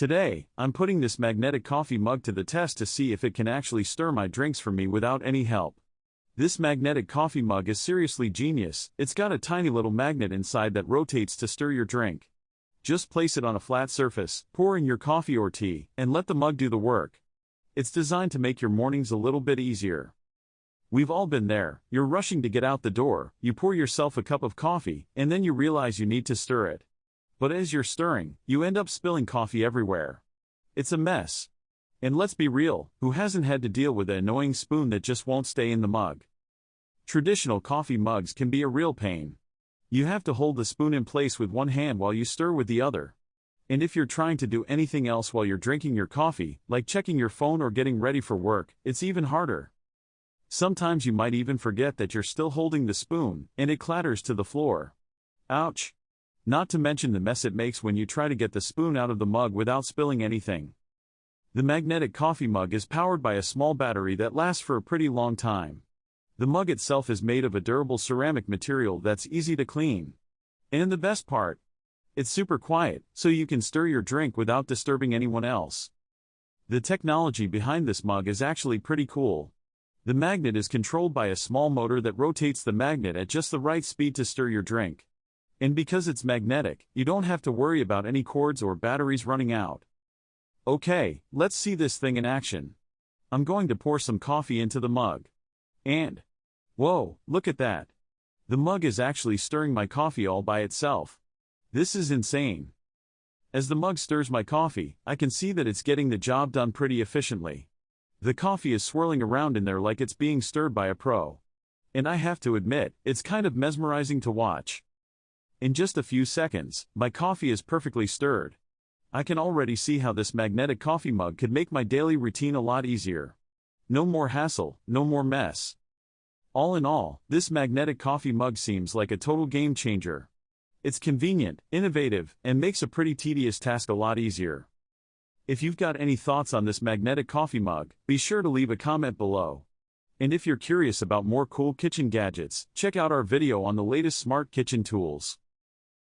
Today, I'm putting this magnetic coffee mug to the test to see if it can actually stir my drinks for me without any help. This magnetic coffee mug is seriously genius. It's got a tiny little magnet inside that rotates to stir your drink. Just place it on a flat surface, pour in your coffee or tea, and let the mug do the work. It's designed to make your mornings a little bit easier. We've all been there. You're rushing to get out the door, you pour yourself a cup of coffee, and then you realize you need to stir it. But as you're stirring, you end up spilling coffee everywhere. It's a mess. And let's be real, who hasn't had to deal with an annoying spoon that just won't stay in the mug? Traditional coffee mugs can be a real pain. You have to hold the spoon in place with one hand while you stir with the other. And if you're trying to do anything else while you're drinking your coffee, like checking your phone or getting ready for work, it's even harder. Sometimes you might even forget that you're still holding the spoon, and it clatters to the floor. Ouch! Not to mention the mess it makes when you try to get the spoon out of the mug without spilling anything. The magnetic coffee mug is powered by a small battery that lasts for a pretty long time. The mug itself is made of a durable ceramic material that's easy to clean. And the best part? It's super quiet, so you can stir your drink without disturbing anyone else. The technology behind this mug is actually pretty cool. The magnet is controlled by a small motor that rotates the magnet at just the right speed to stir your drink. And because it's magnetic, you don't have to worry about any cords or batteries running out. Okay, let's see this thing in action. I'm going to pour some coffee into the mug. And, whoa, look at that. The mug is actually stirring my coffee all by itself. This is insane. As the mug stirs my coffee, I can see that it's getting the job done pretty efficiently. The coffee is swirling around in there like it's being stirred by a pro. And I have to admit, it's kind of mesmerizing to watch. In just a few seconds, my coffee is perfectly stirred. I can already see how this magnetic coffee mug could make my daily routine a lot easier. No more hassle, no more mess. All in all, this magnetic coffee mug seems like a total game changer. It's convenient, innovative, and makes a pretty tedious task a lot easier. If you've got any thoughts on this magnetic coffee mug, be sure to leave a comment below. And if you're curious about more cool kitchen gadgets, check out our video on the latest smart kitchen tools.